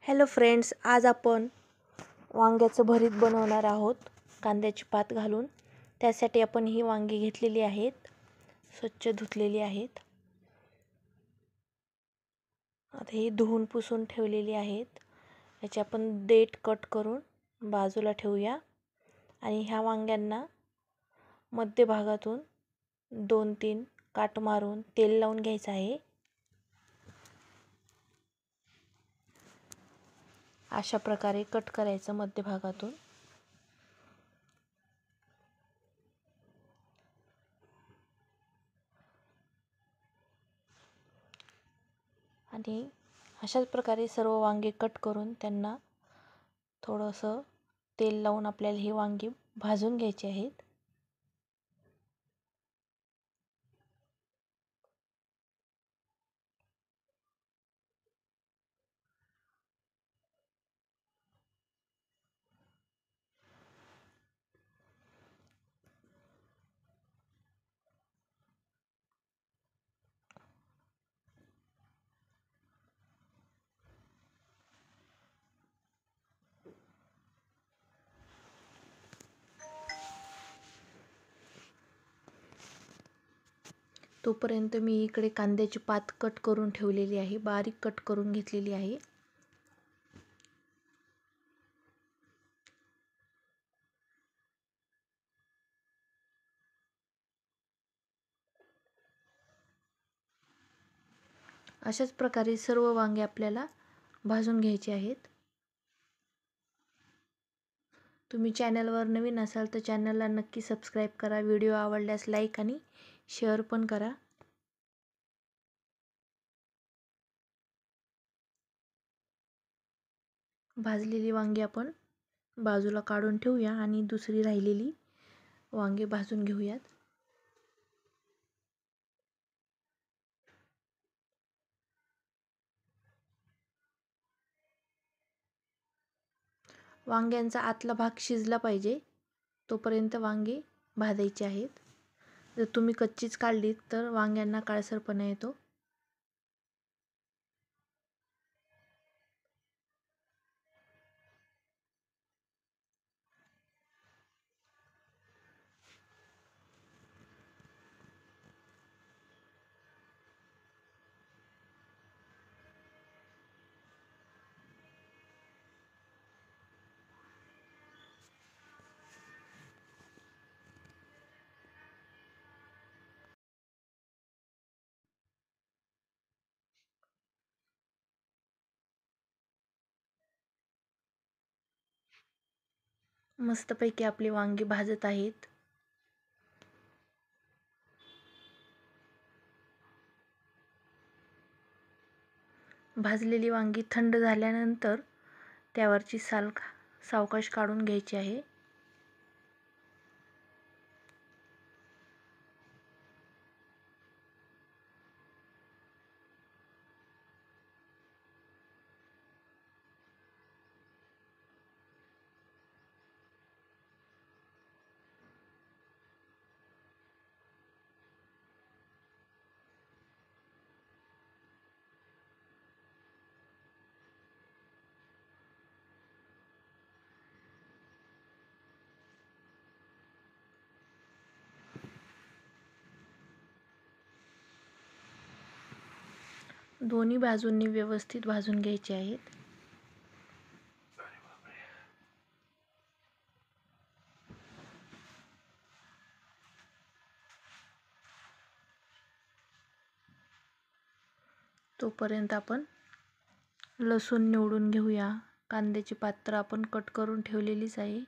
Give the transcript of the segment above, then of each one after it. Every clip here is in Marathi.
हॅलो फ्रेंड्स, आज आपण वांग्याचं भरीत बनवणार आहोत कांद्याची पात घालून. त्यासाठी आपण ही वांगी घेतलेली आहेत, स्वच्छ धुतलेली आहेत. आता ही धुवून पुसून ठेवलेली आहेत. याची आपण देठ कट करून बाजूला ठेवूया. आणि ह्या वांग्यांना मध्यभागातून 2-3 काट मारून तेल लावून घ्यायचं आहे. अशा प्रकारे कट करायचं मध्यभागातून. आणि अशाच प्रकारे सर्व वांगे कट करून त्यांना थोडंसं तेल लावून आपल्याला ही वांगी भाजून घ्यायची आहेत. तोपर्यंत मी इकडे कांद्याची पात कट करून ठेवलेली आहे, बारीक कट करून घेतलेली आहे. अशाच प्रकारे सर्व वांगे आपल्याला भाजून घ्यायचे आहेत. तुम्ही चॅनलवर नवीन असाल तर चॅनलला नक्की सबस्क्राईब करा. व्हिडिओ आवडल्यास लाईक आणि शेअर पण करा. भाजलेली वांगी आपण बाजूला काढून ठेवूया आणि दुसरी राहिलेली वांगी भाजून घेऊयात. वांग्यांचा आतला भाग शिजला पाहिजे तोपर्यंत वांगी भाजायची आहेत. जर तुम्ही कच्चीच काढलीत तर वांग्यांना काळसरपणा येतो. मस्तपैकी आपली वांगी भाजत आहेत. भाजलेली वांगी थंड झाल्यानंतर त्यावरची साल सावकाश काढून घ्यायची आहे. दोन्ही बाजूंनी व्यवस्थित भाजून घ्यायचे आहेत. तोपर्यंत आपण लसूण निवडून घेऊया. कांद्याची पात आपण कट करून ठेवलेलीच आहे.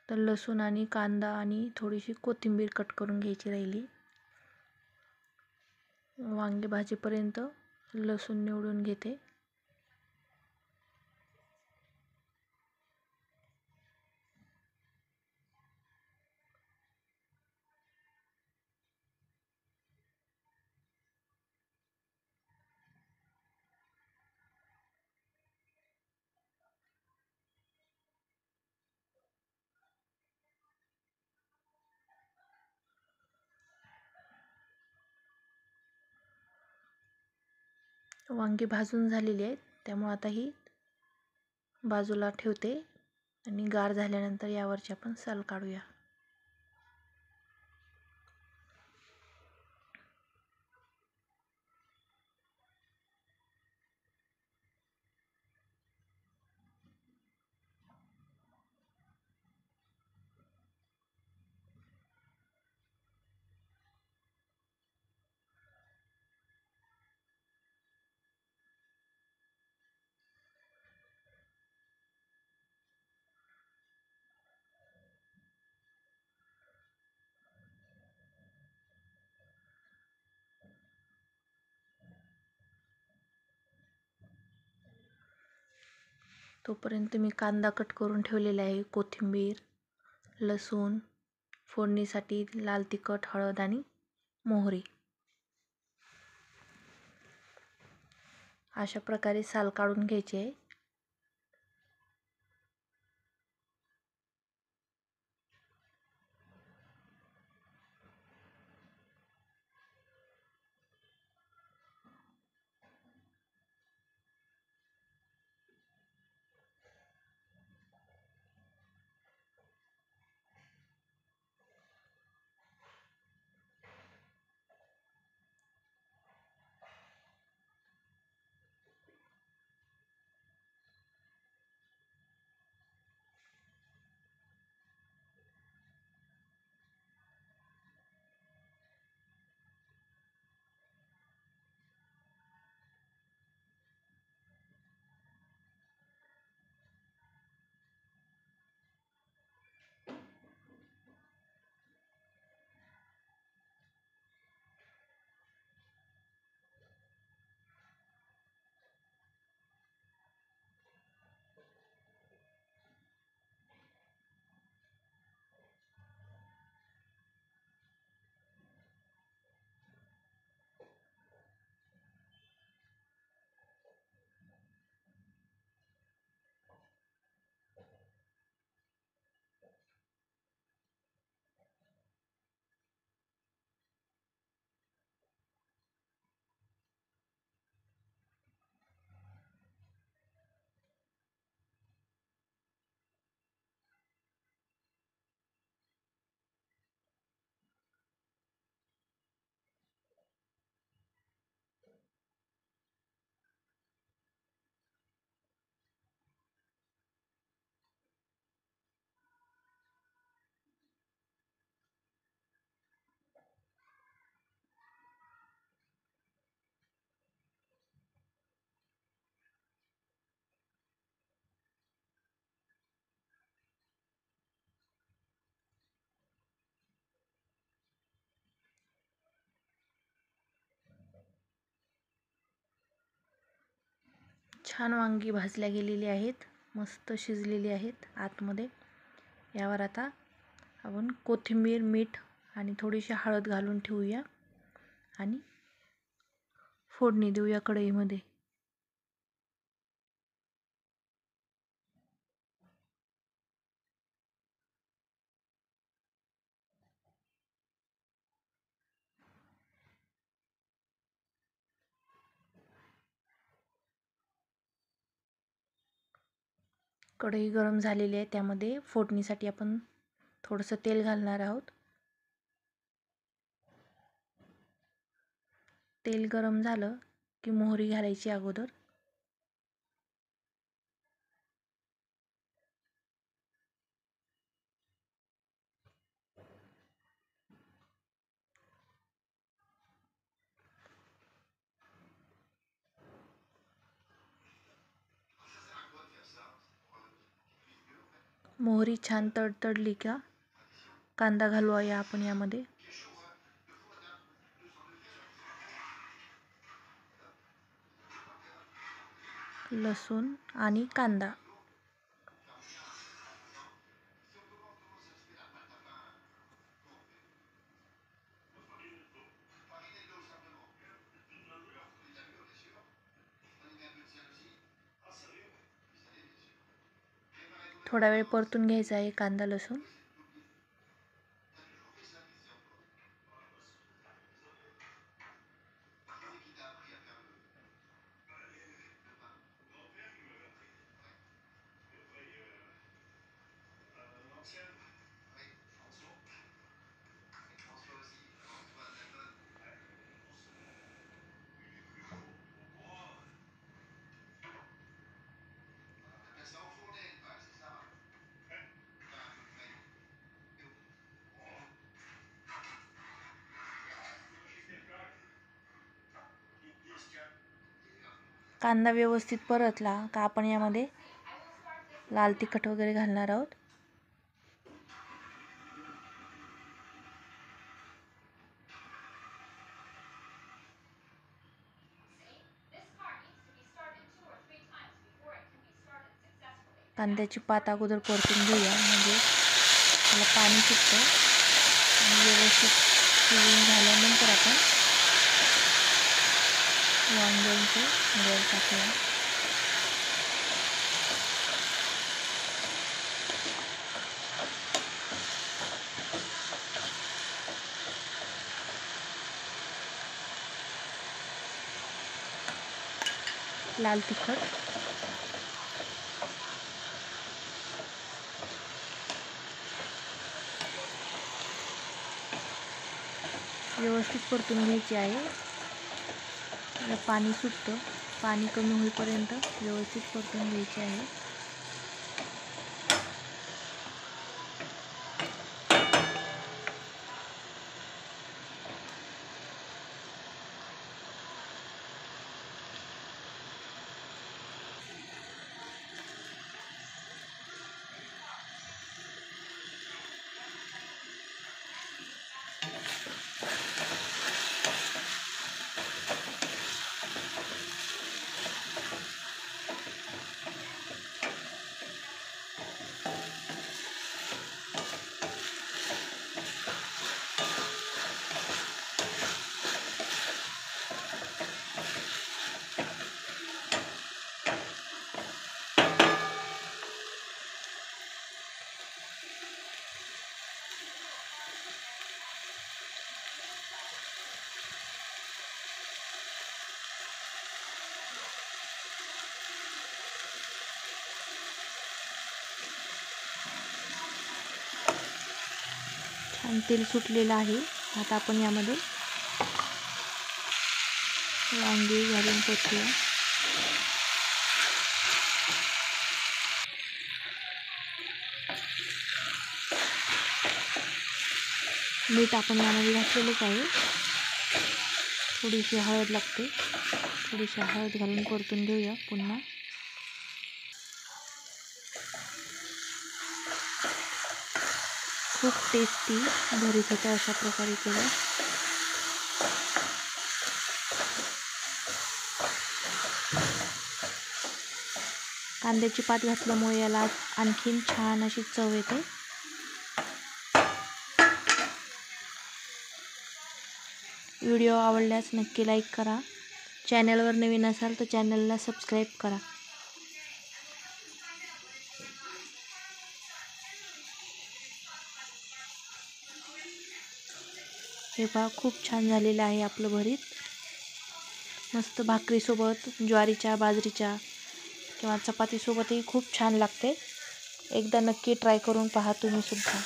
तर लसूण आणि कांदा आणि थोडीशी कोथिंबीर कट करून घ्यायची राहिली. वांगे भाजीपर्यंत लसूण निवडून घेते. वांगी भाजून झालेली आहेत, त्यामुळे आता ही बाजूला ठेवते आणि गार झाल्यानंतर यावरची आपण साल काढूया. तोपर्यंत मी कांदा कट करून ठेवलेला आहे, कोथिंबीर, लसूण, फोडणीसाठी लाल तिखट, हळद आणि मोहरी. अशा प्रकारे साल काढून घ्यायची आहे. छान वांगी भाजल्या गेलेली आहेत, मस्त शिजलेली आहेत आतमध्ये. यावर आता आपण कोथिंबीर, मीठ आणि थोडीशी हळद घालून ठेवूया आणि फोडणी देऊया कढईमध्ये. कढई गरम झालेली आहे, त्यामध्ये फोडणीसाठी आपण थोडंसं तेल घालणार आहोत. तेल गरम झालं की मोहरी घालायची अगोदर. मोहरी छान तडतडली का कांदा घालूया आपण यामध्ये. लसूण आणि कांदा. थोडा वेळ परतून घ्यायचा आहे कांदा लसूण. कांदा व्यवस्थित परतला का आपण यामध्ये लाल तिखट वगैरे घालणार आहोत. कांद्याची पात अगोदर परतून घेऊया, म्हणजे त्याला पाणी सुटतं आणि व्यवस्थित शिजवून झाल्यानंतर आपण वांग्यांचे गर टाकूया. लाल तिखट, व्यवस्थित परतून घ्यायची आहे. त्याला पाणी सुटतं, पाणी कमी होईपर्यंत व्यवस्थित परतून घ्यायचे आहे. छान तेल सुटलेलं आहे. आता आपण यामध्ये वांगी घालून परतूया. मीठ आपण यामध्ये घातलेलंच आहे. थोडीशी हळद लागते, थोडीशी हळद घालून परतून घेऊया पुन्हा. खूप टेस्टी भरीत होतं अशा प्रकारे केलं. कांद्याची पात घातल्यामुळे याला आणखीन छान अशी चव येते. व्हिडिओ आवडल्यास नक्की लाईक करा. चॅनलवर नवीन असाल तर चॅनलला सबस्क्राईब करा. हे पहा, खूप छान झालेलं आहे आपलं भरीत. मस्त भाकरीसोबत, ज्वारीच्या, बाजरीच्या किंवा चपातीसोबतही खूप छान लागते. एकदा नक्की ट्राय करून पहा तुम्ही सुद्धा.